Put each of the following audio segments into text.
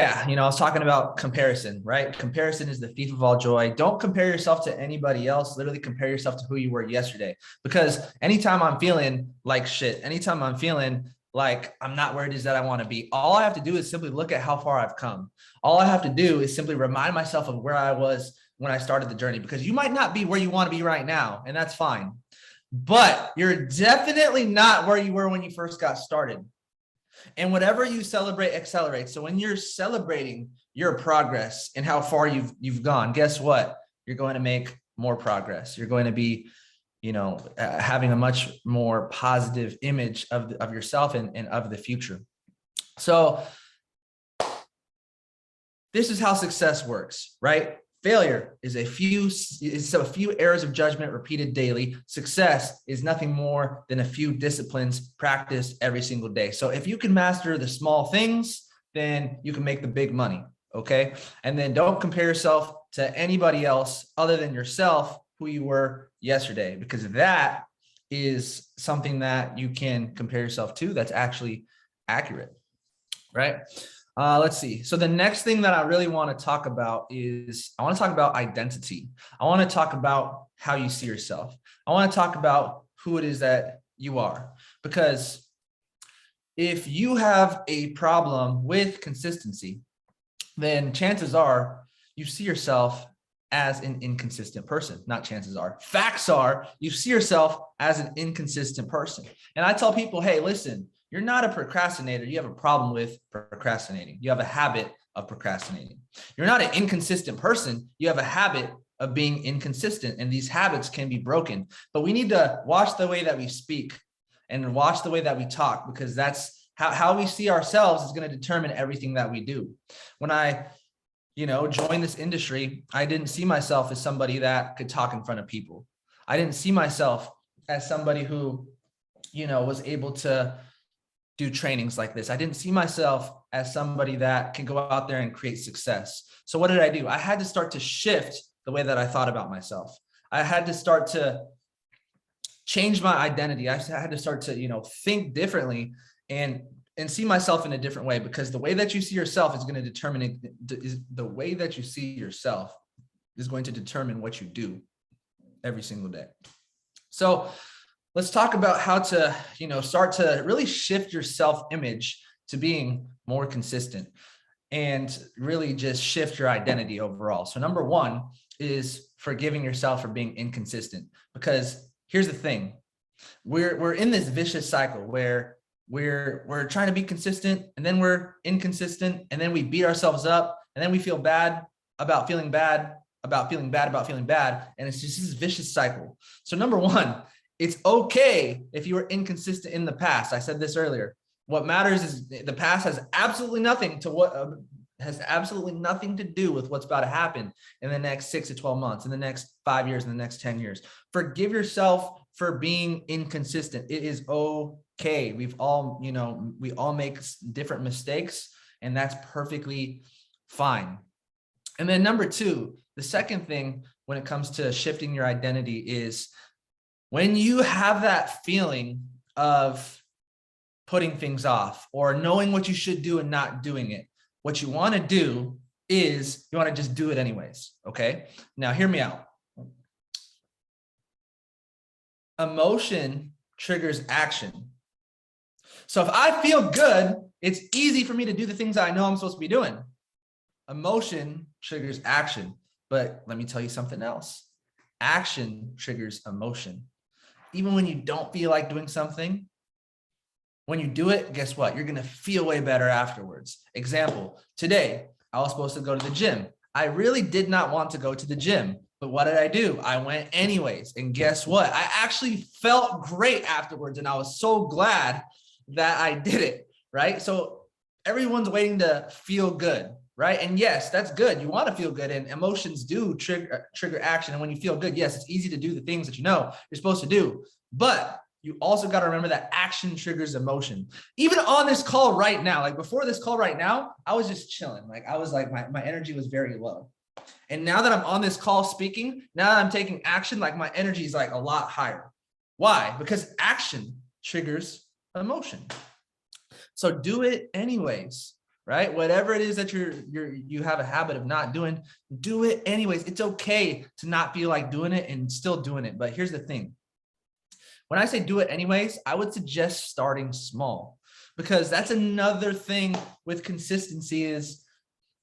Yeah, I was talking about comparison, right? Comparison is the thief of all joy. Don't compare yourself to anybody else. Literally compare yourself to who you were yesterday. Because anytime I'm feeling like shit, anytime I'm feeling like I'm not where it is that I want to be, all I have to do is simply look at how far I've come. All I have to do is simply remind myself of where I was when I started the journey, because you might not be where you want to be right now, and that's fine. But you're definitely not where you were when you first got started. And whatever you celebrate accelerates. So when you're celebrating your progress and how far you've gone, guess what? You're going to make more progress. You're going to be, having a much more positive image of yourself and of the future. So this is how success works, right? Failure is a few errors of judgment repeated daily. Success is nothing more than a few disciplines practiced every single day. So if you can master the small things, then you can make the big money, okay? And then don't compare yourself to anybody else other than yourself, who you were yesterday, because that is something that you can compare yourself to that's actually accurate, right? Let's see. So the next thing that I really want to talk about is I want to talk about identity. I want to talk about how you see yourself. I want to talk about who it is that you are, because if you have a problem with consistency, then chances are you see yourself as an inconsistent person. Not chances are. Facts are you see yourself as an inconsistent person. And I tell people, hey, listen, you're not a procrastinator. You have a problem with procrastinating. You have a habit of procrastinating. You're not an inconsistent person. You have a habit of being inconsistent, and these habits can be broken. But we need to watch the way that we speak and watch the way that we talk, because that's how we see ourselves is going to determine everything that we do. When I joined this industry, I didn't see myself as somebody that could talk in front of people. I didn't see myself as somebody who, was able to do trainings like this. I didn't see myself as somebody that can go out there and create success. So what did I do? I had to start to shift the way that I thought about myself. I had to start to change my identity. I had to start to, think differently and see myself in a different way, because the way that you see yourself is going to determine the way that you see yourself is going to determine what you do every single day. So let's talk about how to, start to really shift your self-image to being more consistent and really just shift your identity overall. So number one is forgiving yourself for being inconsistent, because here's the thing. We're in this vicious cycle where we're trying to be consistent, and then we're inconsistent, and then we beat ourselves up, and then we feel bad about feeling bad, about feeling bad, about feeling bad. And it's just this vicious cycle. So number one, it's okay if you were inconsistent in the past. I said this earlier. What matters is the past has absolutely nothing to do with what's about to happen in the next 6 to 12 months, in the next 5 years, in the next 10 years. Forgive yourself for being inconsistent. It is okay. We all make different mistakes, and that's perfectly fine. And then number two, the second thing when it comes to shifting your identity is when you have that feeling of putting things off or knowing what you should do and not doing it, what you want to do is you want to just do it anyways. Okay. Now hear me out. Emotion triggers action. So if I feel good, it's easy for me to do the things I know I'm supposed to be doing. Emotion triggers action. But let me tell you something else. Action triggers emotion. Even when you don't feel like doing something, when you do it, guess what? You're going to feel way better afterwards. Example, today, I was supposed to go to the gym. I really did not want to go to the gym, but what did I do? I went anyways. And guess what? I actually felt great afterwards, and I was so glad that I did it, right? So everyone's waiting to feel good, right? And yes, that's good. You want to feel good, and emotions do trigger action. And when you feel good, yes, it's easy to do the things that you know you're supposed to do. But you also got to remember that action triggers emotion. Even on this call right now, like before this call right now, I was just chilling. Like I was like, my energy was very low. And now that I'm on this call speaking, now that I'm taking action, like my energy is like a lot higher. Why? Because action triggers emotion. So do it anyways, right? Whatever it is that you have a habit of not doing, do it anyways. It's okay to not feel like doing it and still doing it. But here's the thing. When I say do it anyways, I would suggest starting small, because that's another thing with consistency is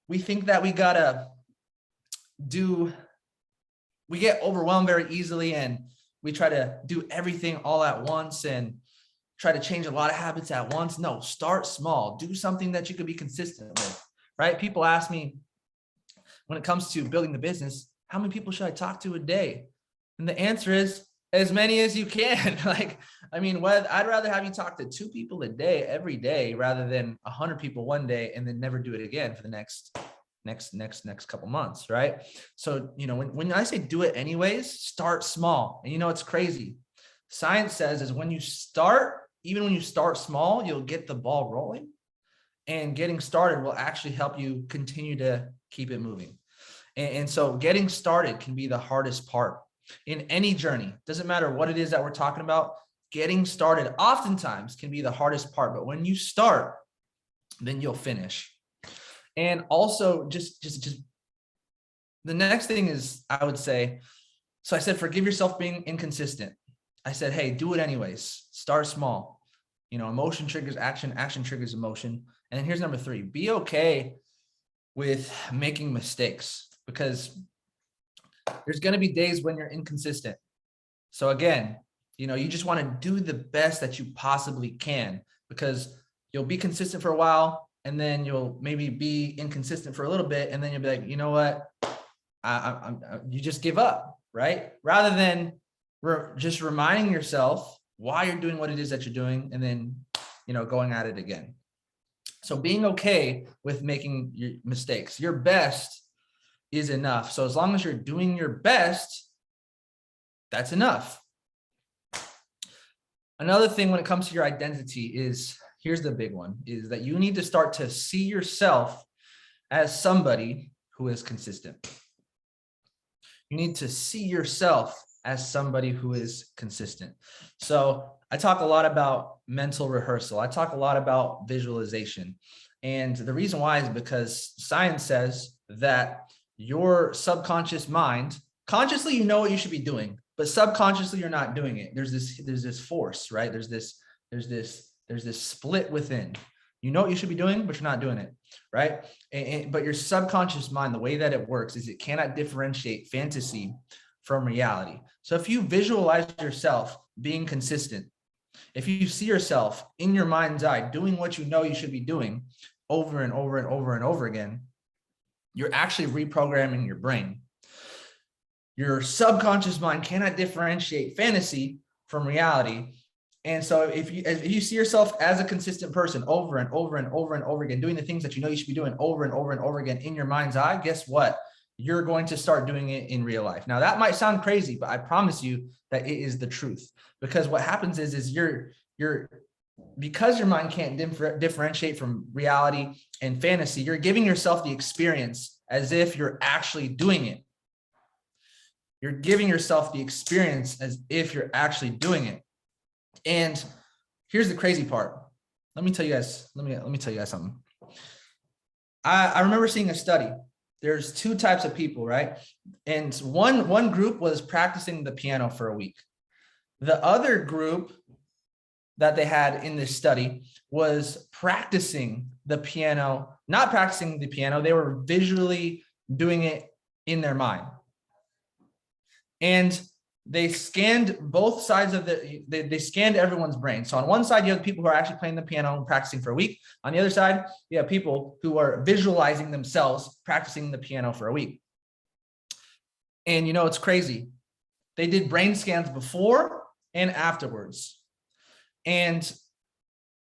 we think that we get overwhelmed very easily, and we try to do everything all at once and try to change a lot of habits at once. No, start small. Do something that you can be consistent with, right? People ask me when it comes to building the business, how many people should I talk to a day? And the answer is as many as you can. Like, I mean, I'd rather have you talk to 2 people a day every day rather than 100 people one day and then never do it again for the next couple months, right? So, when I say do it anyways, start small. And it's crazy. Science says is even when you start small, you'll get the ball rolling, and getting started will actually help you continue to keep it moving. And so getting started can be the hardest part in any journey. Doesn't matter what it is that we're talking about. Getting started oftentimes can be the hardest part, but when you start, then you'll finish. And also just the next thing is, I would say, so I said, forgive yourself being inconsistent. I said, hey, do it anyways. Start small. Emotion triggers action, action triggers emotion. And then here's number 3, be okay with making mistakes, because there's going to be days when you're inconsistent. So again, you just want to do the best that you possibly can, because you'll be consistent for a while, and then you'll maybe be inconsistent for a little bit, and then you'll be like, you know what, you just give up, right? Rather than just reminding yourself why you're doing what it is that you're doing, and then going at it again. So being okay with making your mistakes. Your best is enough. So as long as you're doing your best, that's enough. Another thing when it comes to your identity is, here's the big one, is that you need to start to see yourself as somebody who is consistent. You need to see yourself as somebody who is consistent. So I talk a lot about mental rehearsal. I talk a lot about visualization. And the reason why is because science says that your subconscious mind, consciously, you know what you should be doing, but subconsciously you're not doing it. There's this force, right? There's this split within. You know what you should be doing, but you're not doing it, right? But your subconscious mind, the way that it works is it cannot differentiate fantasy from reality. So if you visualize yourself being consistent, if you see yourself in your mind's eye doing what you know you should be doing over and over and over and over again, you're actually reprogramming your brain. Your subconscious mind cannot differentiate fantasy from reality. And so if you see yourself as a consistent person over and over and over and over again, doing the things that you know you should be doing over and over and over again in your mind's eye, guess what? You're going to start doing it in real life. Now that might sound crazy, but I promise you that it is the truth. Because what happens is because your mind can't differentiate from reality and fantasy, you're giving yourself the experience as if you're actually doing it. You're giving yourself the experience as if you're actually doing it. And here's the crazy part. Let me tell you guys something. I remember seeing a study. There's 2 types of people, right? And one group was practicing the piano for a week. The other group that they had in this study was practicing the piano, not practicing the piano. They were visually doing it in their mind. And they scanned both sides of they scanned everyone's brain. So on one side, you have people who are actually playing the piano and practicing for a week. On the other side, you have people who are visualizing themselves practicing the piano for a week. And it's crazy. They did brain scans before and afterwards. And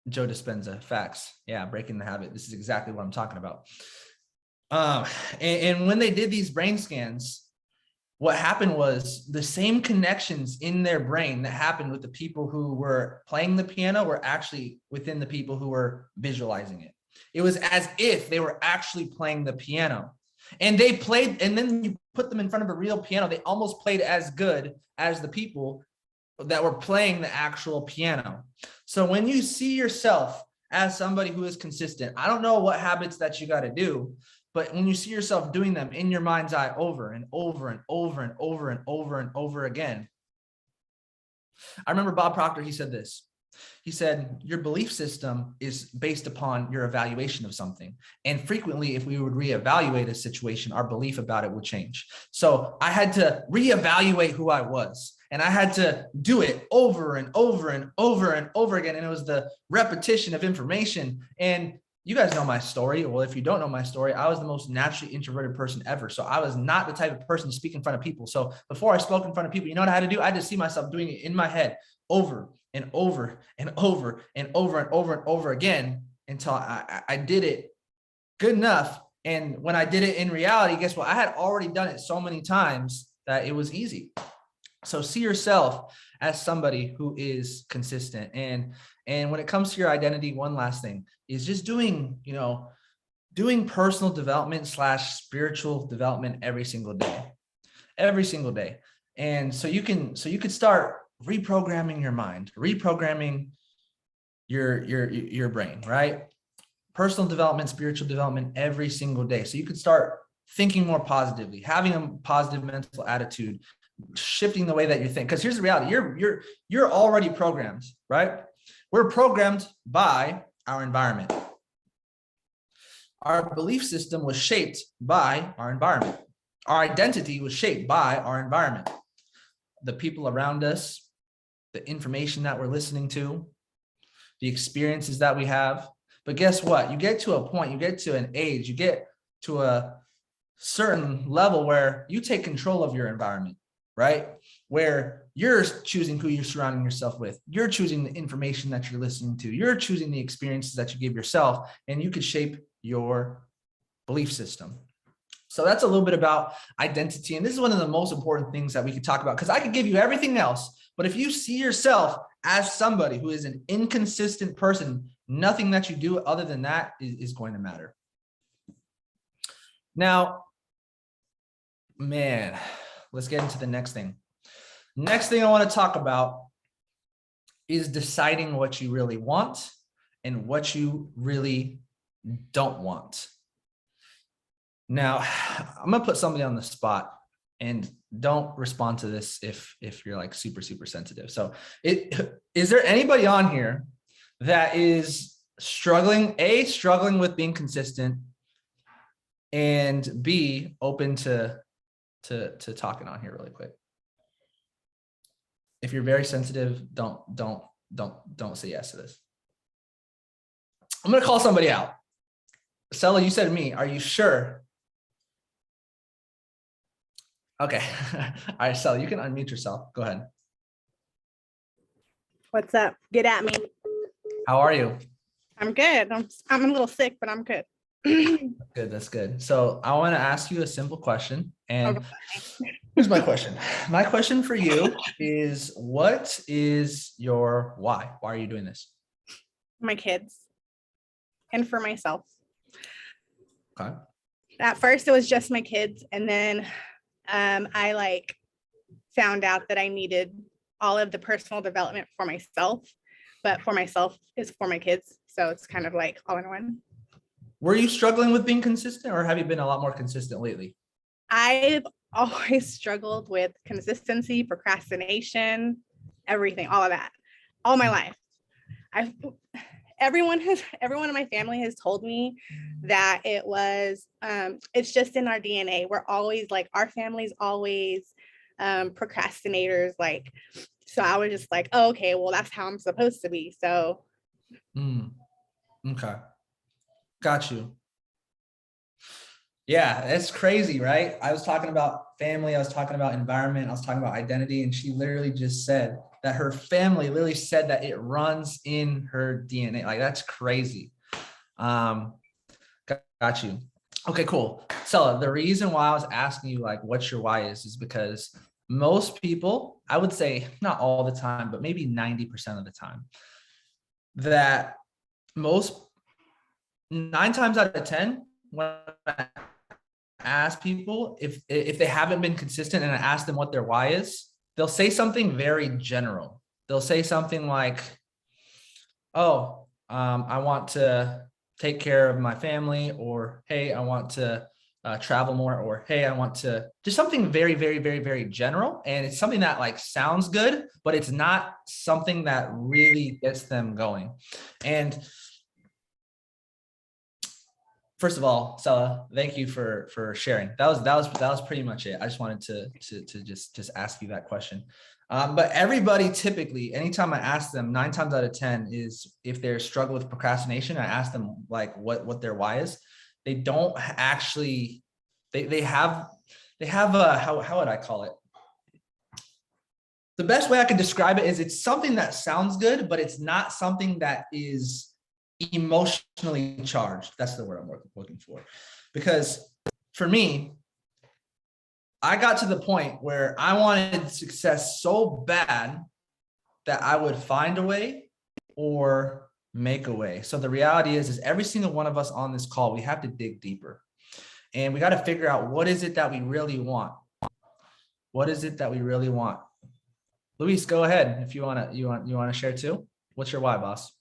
Joe Dispenza, facts. Yeah, breaking the habit. This is exactly what I'm talking about. And when they did these brain scans, what happened was the same connections in their brain that happened with the people who were playing the piano were actually within the people who were visualizing it. It was as if they were actually playing the piano. And they played, and then you put them in front of a real piano, they almost played as good as the people that were playing the actual piano. So when you see yourself as somebody who is consistent. I don't know what habits that you got to do, but when you see yourself doing them in your mind's eye over and over and over and over and over and over again. I remember Bob Proctor, he said this. He said, your belief system is based upon your evaluation of something. And frequently, if we would reevaluate a situation, our belief about it would change. So I had to reevaluate who I was. And I had to do it over and over and over and over again. And it was the repetition of information. And you guys know my story. Well, if you don't know my story, I was the most naturally introverted person ever. So I was not the type of person to speak in front of people. So before I spoke in front of people, you know what I had to do? I had to see myself doing it in my head over and over and over and over and over and over again until I did it good enough. And when I did it in reality, guess what? I had already done it so many times that it was easy. So see yourself as somebody who is consistent. And when it comes to your identity, one last thing is just doing personal development / spiritual development every single day. And so you could start reprogramming your mind, reprogramming your brain, right? Personal development, spiritual development every single day. So you could start thinking more positively, having a positive mental attitude, shifting the way that you think. Because here's the reality, you're already programmed, right? We're programmed by our environment. Our belief system was shaped by our environment. Our identity was shaped by our environment. The people around us, the information that we're listening to, the experiences that we have. But guess what? You get to a point, you get to an age, you get to a certain level where you take control of your environment, right? Where you're choosing who you're surrounding yourself with. You're choosing the information that you're listening to. You're choosing the experiences that you give yourself, and you could shape your belief system. So that's a little bit about identity. And this is one of the most important things that we could talk about, because I could give you everything else, but if you see yourself as somebody who is an inconsistent person, nothing that you do other than that is going to matter. Now, man, let's get into the next thing. Next thing I want to talk about is deciding what you really want and what you really don't want. Now, I'm going to put somebody on the spot, and don't respond to this if you're like super sensitive. So is there anybody on here that is struggling with being consistent, and B, open to talking on here really quick? If you're very sensitive, don't say yes to this. I'm going to call somebody out. Sela, you said me. Are you sure? Okay. All right, Sela, you can unmute yourself. Go ahead. What's up? Get at me. How are you? I'm good. I'm a little sick, but I'm good. Good. That's good. So I want to ask you a simple question. And here's my question. My question for you is, what is your why? Why are you doing this? My kids and for myself. Okay. At first it was just my kids. And then I found out that I needed all of the personal development for myself, but for myself is for my kids. So it's kind of like all in one. Were you struggling with being consistent, or have you been a lot more consistent lately? I've always struggled with consistency, procrastination, everything, all of that, all my life. Everyone in my family has told me that it was, it's just in our DNA. We're always our family's always procrastinators. So I was just like, oh, okay, well, that's how I'm supposed to be. So. Okay. Got you. Yeah, it's crazy, right? I was talking about family. I was talking about environment. I was talking about identity. And she literally just said that her family literally said that it runs in her DNA. That's crazy. Got you. Okay, cool. So the reason why I was asking you what your why is because most people, I would say not all the time, but maybe 90% of the time, that 9 times out of 10, when I ask people if they haven't been consistent and I ask them what their why is, they'll say something very general. They'll say something like, oh, I want to take care of my family, or hey, I want to travel more, or hey, I want to just something very, very, very, very general. And it's something that like sounds good, but it's not something that really gets them going. And first of all, Stella, thank you for sharing. That was pretty much it. I just wanted to just ask you that question. But everybody typically, anytime I ask them, 9 times out of 10 is if they're struggling with procrastination, I ask them like what their why is. They don't actually, they have a, how would I call it? The best way I could describe it is it's something that sounds good, but it's not something that is emotionally charged. That's the word I'm looking for. Because for me, I got to the point where I wanted success so bad that I would find a way or make a way. So the reality is every single one of us on this call, we have to dig deeper. And we got to figure out, what is it that we really want? What is it that we really want? Luis, go ahead if you want to share too. What's your why, boss?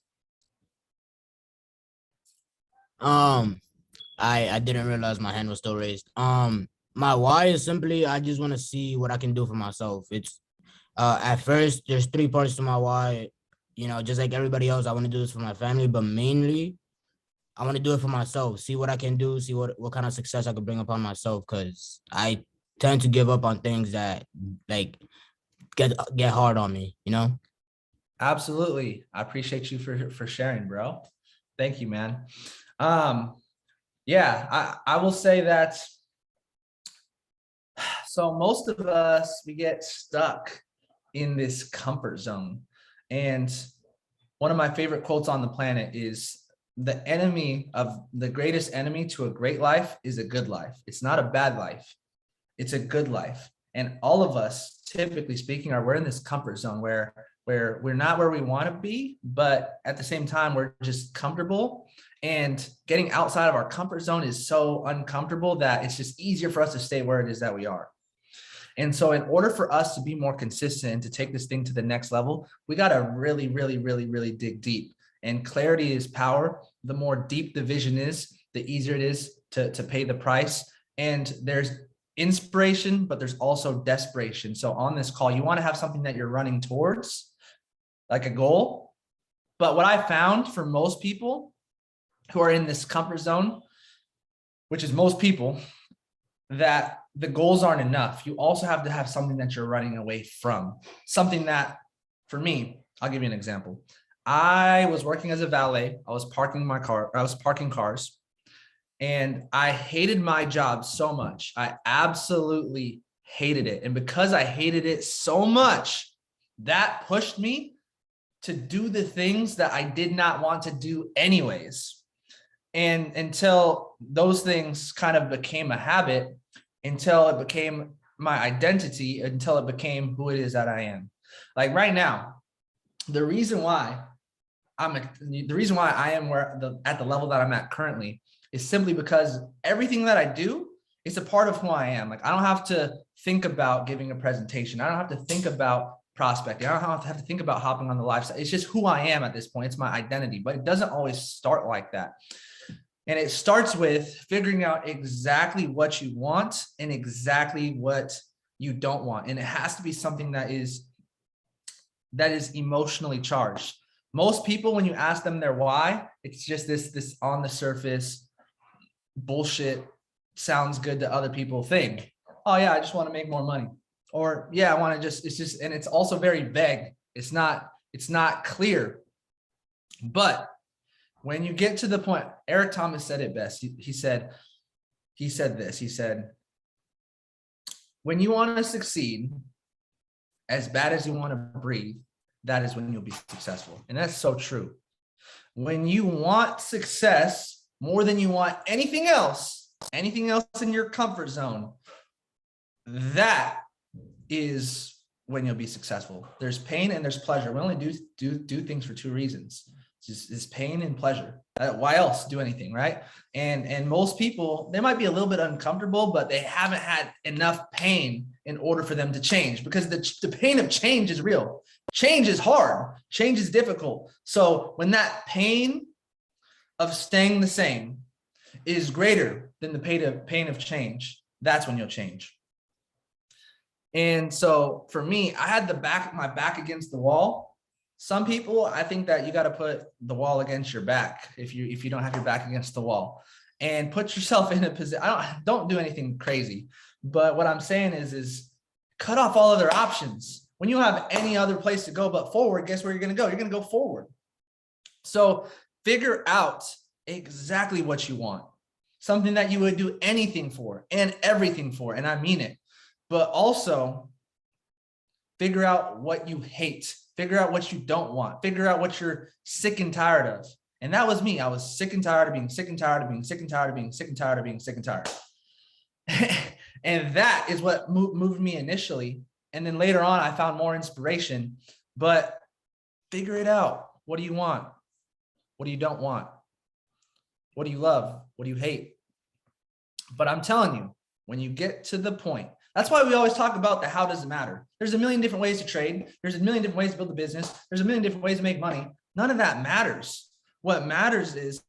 I didn't realize my hand was still raised. My why is simply I just want to see what I can do for myself. It's at first there's 3 parts to my why. You know, just like everybody else, I want to do this for my family, but mainly I want to do it for myself. See what I can do. See what kind of success I could bring upon myself. Because I tend to give up on things that like get hard on me. You know. Absolutely. I appreciate you for sharing, bro. Thank you, man. Yeah, I will say that. So most of us, we get stuck in this comfort zone. And one of my favorite quotes on the planet is, the greatest enemy to a great life is a good life. It's not a bad life. It's a good life. And all of us, typically speaking, we're in this comfort zone where we're not where we want to be, but at the same time, we're just comfortable. And getting outside of our comfort zone is so uncomfortable that it's just easier for us to stay where it is that we are. And so in order for us to be more consistent and to take this thing to the next level, we got to really, really, really, really dig deep. And clarity is power. The more deep the vision is, the easier it is to pay the price. And there's inspiration, but there's also desperation. So on this call, you want to have something that you're running towards, like a goal. But what I found for most people who are in this comfort zone, which is most people, that the goals aren't enough. You also have to have something that you're running away from. Something that, for me, I'll give you an example. I was working as a valet. I was parking cars, and I hated my job so much. I absolutely hated it. And because I hated it so much, that pushed me to do the things that I did not want to do anyways. And until those things kind of became a habit, until it became my identity, until it became who it is that I am. Like right now, the reason why I am at the level that I'm at currently is simply because everything that I do is a part of who I am. Like I don't have to think about giving a presentation. I don't have to think about prospecting. I don't have to think about hopping on the live side. It's just who I am at this point. It's my identity, but it doesn't always start like that. And it starts with figuring out exactly what you want and exactly what you don't want. And it has to be something that is emotionally charged. Most people, when you ask them their why, it's just this on the surface bullshit, sounds good to other people thing. Oh yeah, I just want to make more money. Or yeah, I want to and it's also very vague. It's not clear. But when you get to the point, Eric Thomas said it best. He said this, when you want to succeed as bad as you want to breathe, that is when you'll be successful. And that's so true. When you want success more than you want anything else in your comfort zone, that is when you'll be successful. There's pain and there's pleasure. We only do things for 2 reasons. It's pain and pleasure. Why else do anything, right? And most people, they might be a little bit uncomfortable, but they haven't had enough pain in order for them to change, because the pain of change is real. Change is hard. Change is difficult. So when that pain of staying the same is greater than the pain of change, that's when you'll change. And so for me, I had my back against the wall. Some people, I think that you got to put the wall against your back if you don't have your back against the wall, and put yourself in a position. Don't do anything crazy, but what I'm saying is cut off all other options. When you have any other place to go but forward, guess where you're going to go? You're going to go forward. So figure out exactly what you want, something that you would do anything for and everything for, and I mean it. But also figure out what you hate, figure out what you don't want, figure out what you're sick and tired of. And that was me. I was sick and tired of being sick and tired of being sick and tired of being sick and tired of being sick and tired. And that is what moved me initially. And then later on, I found more inspiration. But figure it out. What do you want? What do you don't want? What do you love? What do you hate? But I'm telling you, when you get to the point, that's why we always talk about the how does it matter. There's a million different ways to trade. There's a million different ways to build a business. There's a million different ways to make money. None of that matters. What matters is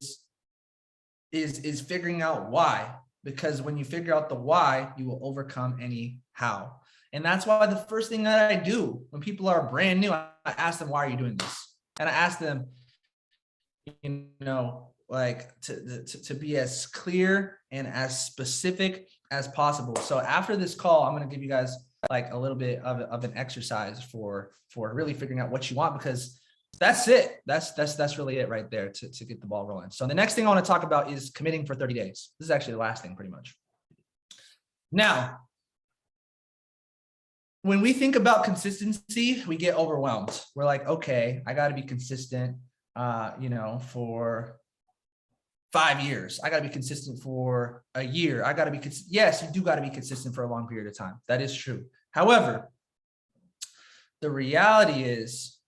figuring out why. Because when you figure out the why, you will overcome any how. And that's why the first thing that I do when people are brand new, I ask them, why are you doing this? And I ask them, like to be as clear and as specific as possible. So after this call, I'm going to give you guys like a little bit of an exercise for really figuring out what you want, because that's it. That's really it right there to get the ball rolling. So the next thing I want to talk about is committing for 30 days. This is actually the last thing pretty much. Now, when we think about consistency, we get overwhelmed. We're like, okay, I got to be consistent, for 5 years. I got to be consistent for a year. I got to be, yes, you do got to be consistent for a long period of time. That is true. However, the reality is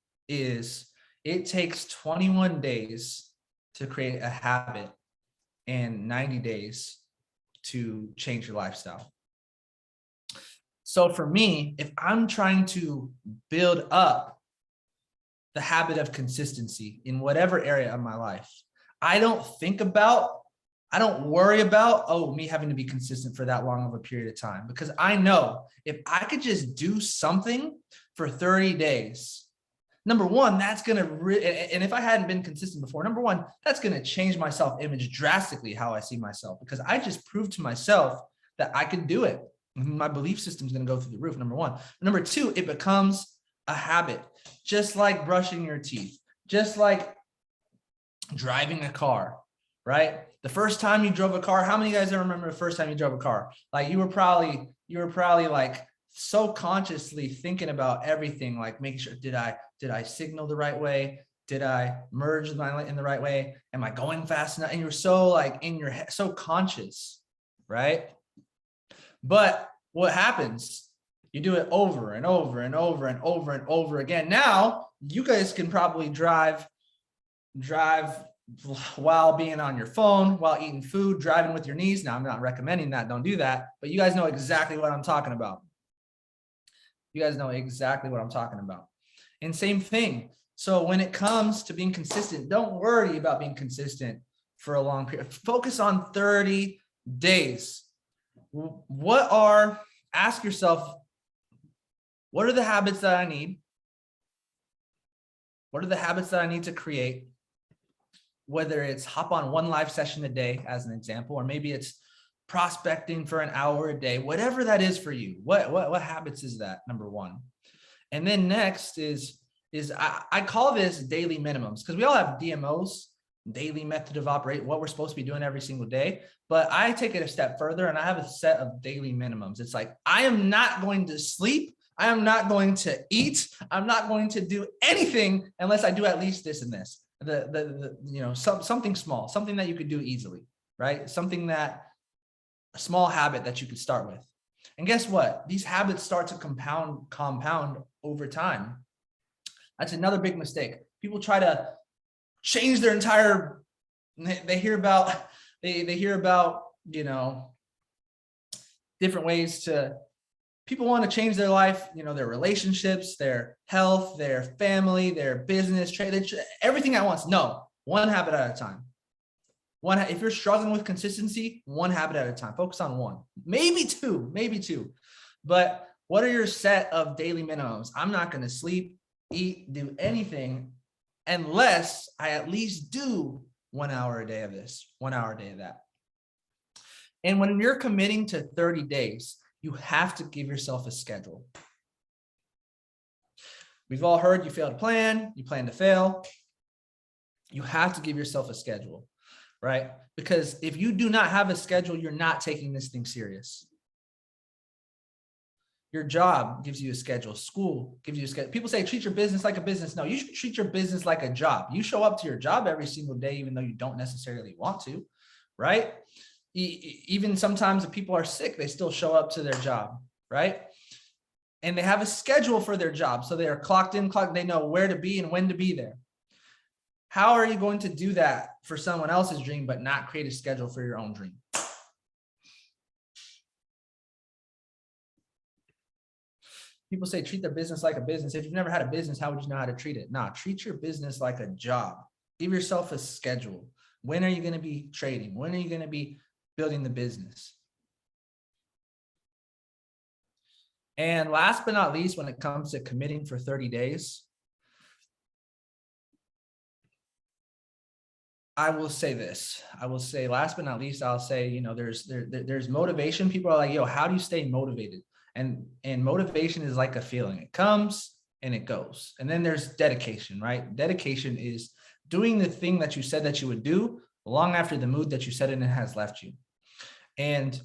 it takes 21 days to create a habit and 90 days to change your lifestyle. So for me, if I'm trying to build up the habit of consistency in whatever area of my life, I don't worry about, me having to be consistent for that long of a period of time, because I know if I could just do something for 30 days, number one, that's going to, and if I hadn't been consistent before, number one, that's going to change my self-image drastically, how I see myself, because I just proved to myself that I could do it. My belief system is going to go through the roof, number one. Number two, it becomes a habit, just like brushing your teeth, just like driving a car, right? The first time you drove a car, how many of you guys ever remember the first time you drove a car? Like you were probably like so consciously thinking about everything, like making sure, did I signal the right way? Did I merge in the right way? Am I going fast enough? And you're so like in your head, so conscious, right? But what happens? You do it over and over and over and over and over again. Now you guys can probably drive while being on your phone, while eating food, driving with your knees. Now I'm not recommending that. Don't do that. But you guys know exactly what I'm talking about. You guys know exactly what I'm talking about. And same thing. So when it comes to being consistent, don't worry about being consistent for a long period. Focus on 30 days. Ask yourself, what are the habits that I need? What are the habits that I need to create? Whether it's hop on one live session a day as an example, or maybe it's prospecting for an hour a day, whatever that is for you. What habits is that? Number one. And then next is I call this daily minimums, because we all have DMOs, daily method of operate, what we're supposed to be doing every single day. But I take it a step further and I have a set of daily minimums. It's like, I am not going to sleep. I am not going to eat. I'm not going to do anything unless I do at least this and this. Something small, something that you could do easily, right? A small habit that you could start with. And guess what? These habits start to compound over time. That's another big mistake. People try to change their entire, they hear about, different ways to people want to change their life, their relationships, their health, their family, their business, trade, everything at once. No, one habit at a time. If you're struggling with consistency, one habit at a time. Focus on one, maybe two. But what are your set of daily minimums? I'm not going to sleep, eat, do anything unless I at least do 1 hour a day of this, 1 hour a day of that. And when you're committing to 30 days, you have to give yourself a schedule. We've all heard you fail to plan, you plan to fail. You have to give yourself a schedule, right? Because if you do not have a schedule, you're not taking this thing serious. Your job gives you a schedule. School gives you a schedule. People say, treat your business like a business. No, you should treat your business like a job. You show up to your job every single day, even though you don't necessarily want to, right? Even sometimes if people are sick, they still show up to their job, right? And they have a schedule for their job. So they are clocked in, they know where to be and when to be there. How are you going to do that for someone else's dream, but not create a schedule for your own dream? People say treat their business like a business. If you've never had a business, how would you know how to treat it? Nah, treat your business like a job. Give yourself a schedule. When are you going to be trading? When are you going to be building the business? And last but not least, when it comes to committing for 30 days, I will say this. I will say last but not least, I'll say, there's motivation. People are like, yo, how do you stay motivated? And motivation is like a feeling. It comes and it goes. And then there's dedication, right? Dedication is doing the thing that you said that you would do long after the mood that you said in it has left you. And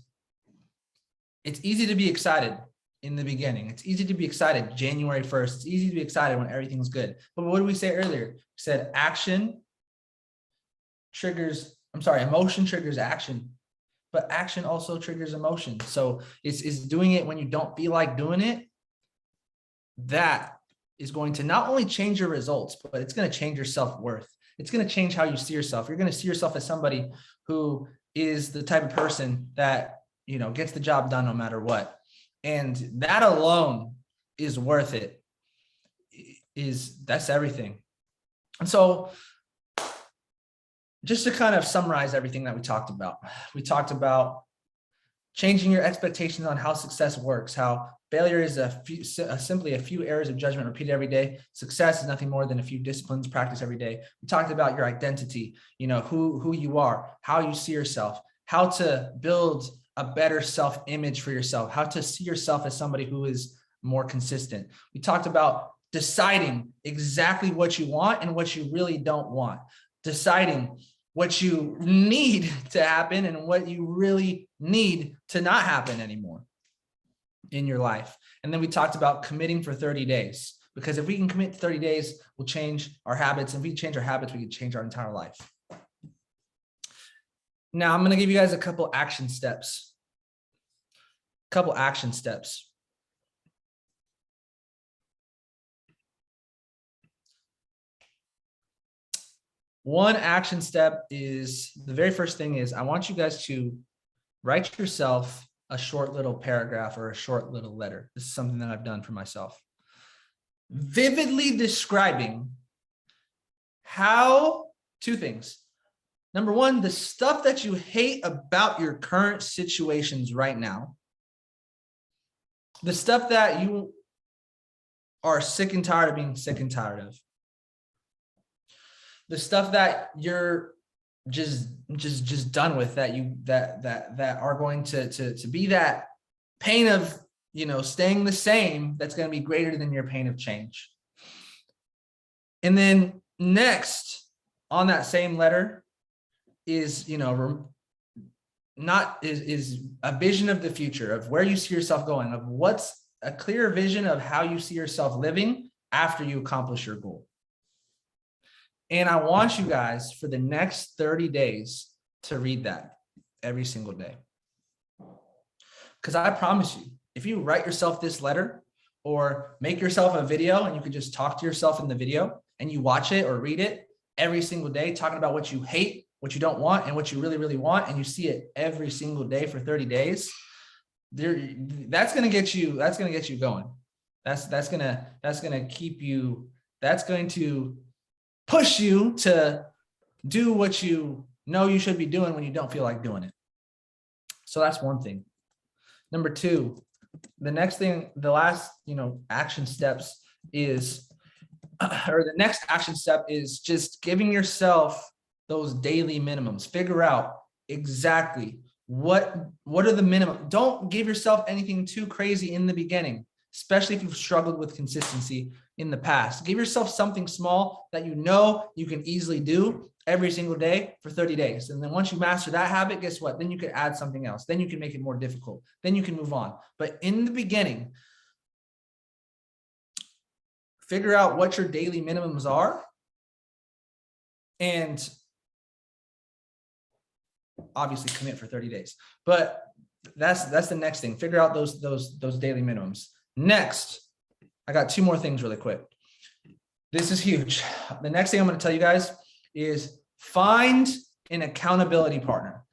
it's easy to be excited in the beginning. It's easy to be excited January 1st. It's easy to be excited when everything's good. But what did we say earlier? We said emotion triggers action. But action also triggers emotion. So it's doing it when you don't feel like doing it. That is going to not only change your results, but it's going to change your self-worth. It's going to change how you see yourself. You're going to see yourself as somebody who is the type of person that, gets the job done no matter what. And that alone is worth it. That's everything. And so just to kind of summarize everything that we talked about changing your expectations on how success works, how failure is simply a few errors of judgment repeated every day. Success is nothing more than a few disciplines practiced every day. We talked about your identity, who you are, how you see yourself, how to build a better self-image for yourself, how to see yourself as somebody who is more consistent. We talked about deciding exactly what you want and what you really don't want, deciding what you need to happen and what you really need to not happen anymore in your life. And then we talked about committing for 30 days, because if we can commit to 30 days, we'll change our habits. And if we change our habits, we can change our entire life. Now I'm going to give you guys a couple action steps. One action step is, the very first thing is, I want you guys to write yourself a short little paragraph or a short little letter. This is something that I've done for myself. Vividly describing two things. Number one, the stuff that you hate about your current situations right now. The stuff that you are sick and tired of being sick and tired of. The stuff that you're just done with, that are going to be that pain of, staying the same, that's going to be greater than your pain of change. And then next on that same letter is, is a vision of the future, of where you see yourself going, of what's a clear vision of how you see yourself living after you accomplish your goal. And I want you guys for the next 30 days to read that every single day. Because I promise you, if you write yourself this letter or make yourself a video and you could just talk to yourself in the video and you watch it or read it every single day, talking about what you hate, what you don't want, and what you really, really want, and you see it every single day for 30 days, that's going to get you going. That's going to keep you, that's going to push you to do what you know you should be doing when you don't feel like doing it. So that's one thing. Number two, the next thing, the last, action steps is, or the next action step is just giving yourself those daily minimums. Figure out exactly what are the minimum. Don't give yourself anything too crazy in the beginning, especially if you've struggled with consistency in the past. Give yourself something small that you know you can easily do every single day for 30 days. And then once you master that habit, guess what? Then you can add something else. Then you can make it more difficult. Then you can move on. But in the beginning, figure out what your daily minimums are. And obviously commit for 30 days. But that's the next thing. Figure out those daily minimums. Next, I got two more things really quick. This is huge. The next thing I'm going to tell you guys is find an accountability partner,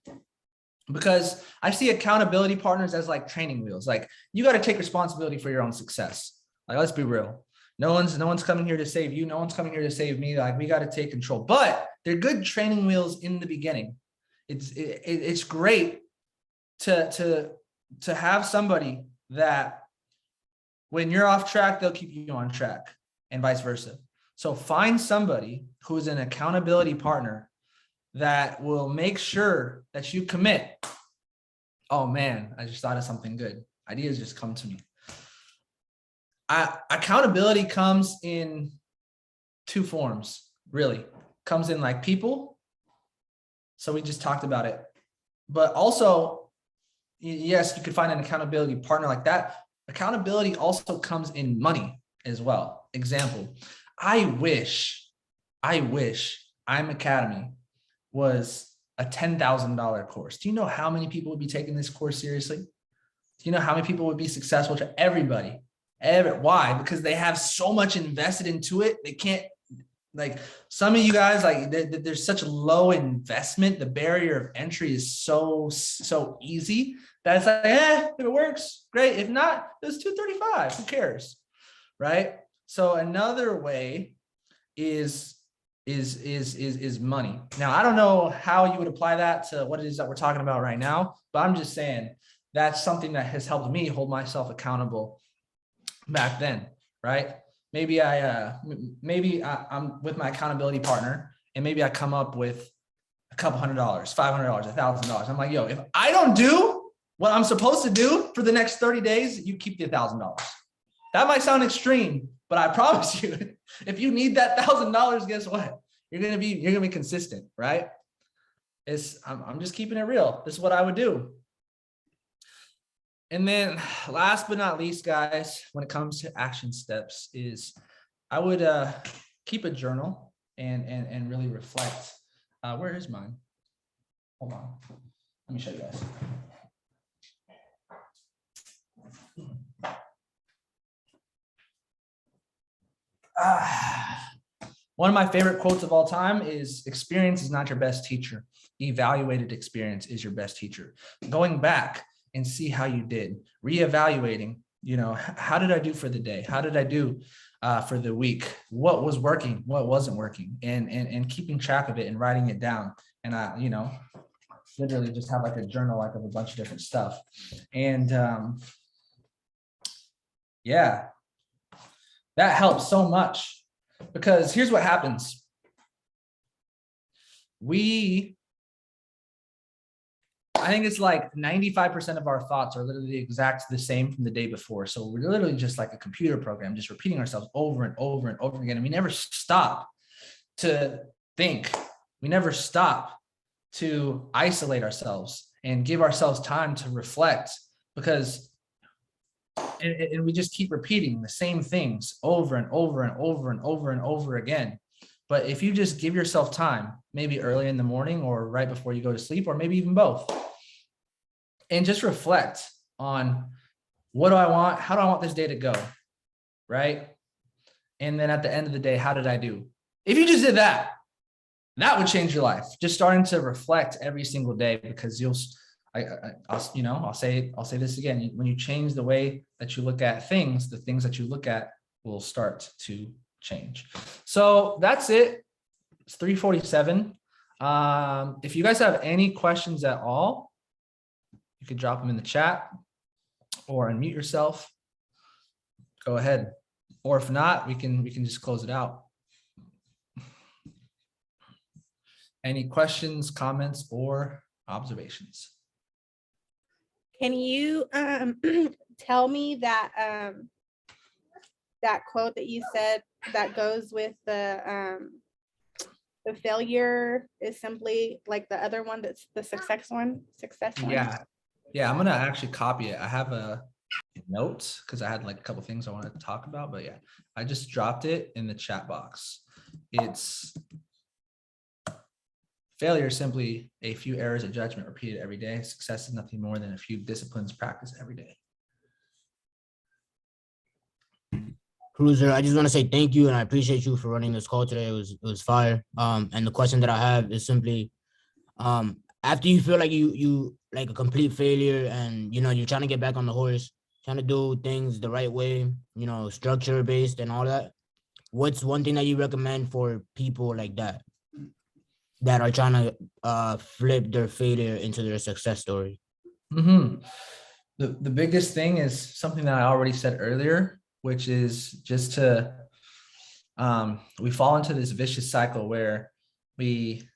because I see accountability partners as like training wheels. Like, you got to take responsibility for your own success. Like, let's be real. No one's coming here to save you. No one's coming here to save me. Like, we got to take control, but they're good training wheels in the beginning. It's great to have somebody that when you're off track, they'll keep you on track, and vice versa. So find somebody who is an accountability partner that will make sure that you commit. Oh man, I just thought of something good. Ideas just come to me. Accountability comes in two forms, really. Comes in like people. So we just talked about it. But also, yes, you could find an accountability partner like that. Accountability also comes in money as well. Example, I wish I'm Academy was a $10,000 course. Do you know how many people would be taking this course seriously? Do you know how many people would be successful? To everybody. Why? Because they have so much invested into it. They can't, like, some of you guys, like, there's such low investment. The barrier of entry is so easy that it's like, if it works, great. If not, it's $235. Who cares? Right? So another way is money. Now, I don't know how you would apply that to what it is that we're talking about right now, but I'm just saying that's something that has helped me hold myself accountable back then, right? Maybe I'm with my accountability partner, and maybe I come up with a couple $100, $500, $1,000. I'm like, yo, if I don't do what I'm supposed to do for the next 30 days, you keep the $1,000. That might sound extreme, but I promise you, if you need that $1,000, guess what? You're gonna be consistent, right? I'm just keeping it real. This is what I would do. And then last but not least, guys, when it comes to action steps, is I would keep a journal and really reflect. Where is mine? Hold on. Let me show you guys. One of my favorite quotes of all time is, experience is not your best teacher. Evaluated experience is your best teacher. Going back and see how you did, reevaluating, how did I do for the day? How did I do for the week? What was working? What wasn't working? And keeping track of it and writing it down. And I, literally just have like a journal, like, of a bunch of different stuff. And yeah, that helps so much, because here's what happens. I think it's like 95% of our thoughts are literally exact the same from the day before. So we're literally just like a computer program, just repeating ourselves over and over and over again. And we never stop to think. We never stop to isolate ourselves and give ourselves time to reflect, because and we just keep repeating the same things over and over and over and over and over again. But if you just give yourself time, maybe early in the morning or right before you go to sleep, or maybe even both, and just reflect on, what do I want? How do I want this day to go? Right? And then at the end of the day, how did I do? If you just did that, that would change your life. Just starting to reflect every single day, because I'll say this again. When you change the way that you look at things, the things that you look at will start to change. So that's it. It's 3:47. If you guys have any questions at all, you could drop them in the chat or unmute yourself. Go ahead. Or if not, we can just close it out. Any questions, comments, or observations? Can you tell me that that quote that you said that goes with the failure is simply like the other one, that's the success one? Yeah, I'm gonna actually copy it. I have a note because I had like a couple things I wanted to talk about, but yeah, I just dropped it in the chat box. It's failure is simply a few errors of judgment repeated every day. Success is nothing more than a few disciplines practiced every day. Cruiser, I just want to say thank you and I appreciate you for running this call today. It was fire. And the question that I have is simply, after you feel like you like a complete failure and you're trying to get back on the horse, trying to do things the right way, structure based and all that, what's one thing that you recommend for people like that are trying to flip their failure into their success story? The biggest thing is something that I already said earlier, which is just to we fall into this vicious cycle where we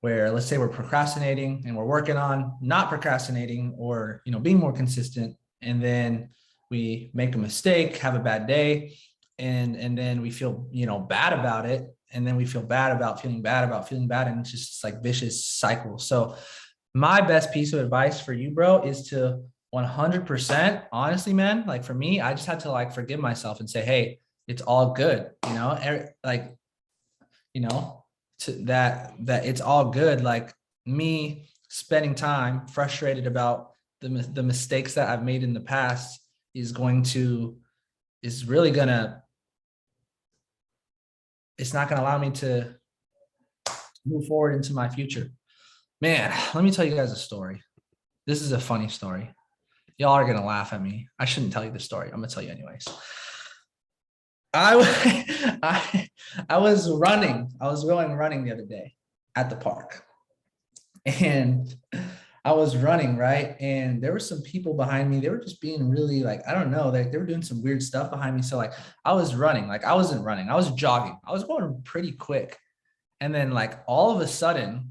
where let's say we're procrastinating and we're working on not procrastinating or being more consistent, and then we make a mistake, have a bad day, and then we feel bad about it, and then we feel bad about feeling bad about feeling bad, and it's just like vicious cycle. So my best piece of advice for you, bro, is to 100%, honestly, man, like for me, I just had to like forgive myself and say, hey, it's all good, that it's all good. Like me spending time frustrated about the mistakes that I've made in the past it's not gonna allow me to move forward into my future. Man, let me tell you guys a story. This is a funny story. Y'all are gonna laugh at me. I shouldn't tell you the story. I'm gonna tell you anyways. I was going running the other day at the park, and I was running, right? And there were some people behind me. They were just being really like, I don't know, they were doing some weird stuff behind me. So like I was running, like I wasn't running, I was jogging. I was going pretty quick. And then like all of a sudden,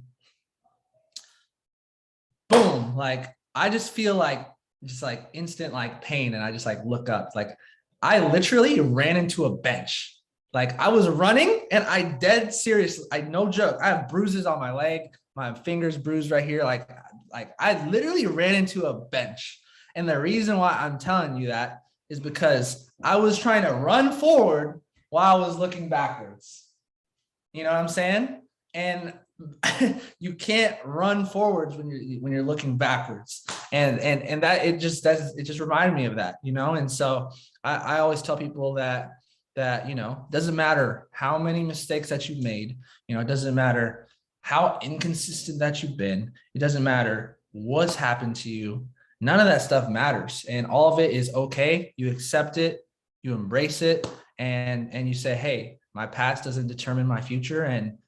boom, like I just feel like just like instant like pain. And I just like look up, like I literally ran into a bench. Like I was running and I dead serious. I no joke. I have bruises on my leg. My fingers bruised right here. Like I literally ran into a bench. And the reason why I'm telling you that is because I was trying to run forward while I was looking backwards. You know what I'm saying? And you can't run forwards when you're looking backwards. And that it just reminded me of that, And so I always tell people that doesn't matter how many mistakes that you've made, it doesn't matter how inconsistent that you've been, it doesn't matter what's happened to you. None of that stuff matters. And all of it is okay. You accept it, you embrace it, and you say, hey, my past doesn't determine my future, and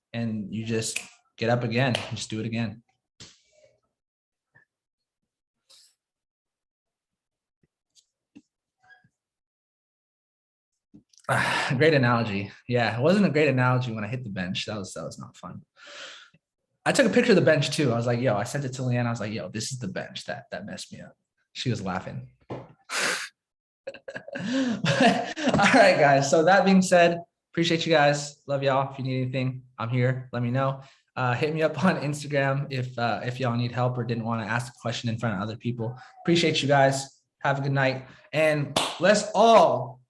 you just get up again and just do it again. Great analogy. Yeah, it wasn't a great analogy when I hit the bench. That was not fun. I took a picture of the bench too. I was like, yo, I sent it to Leanne. I was like, yo, this is the bench that messed me up. She was laughing. All right, guys. So that being said, appreciate you guys. Love y'all. If you need anything, I'm here. Let me know. Hit me up on Instagram if y'all need help or didn't want to ask a question in front of other people. Appreciate you guys. Have a good night. And let's all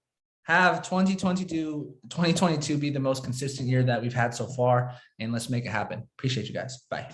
have 2022 be the most consistent year that we've had so far. And let's make it happen. Appreciate you guys. Bye.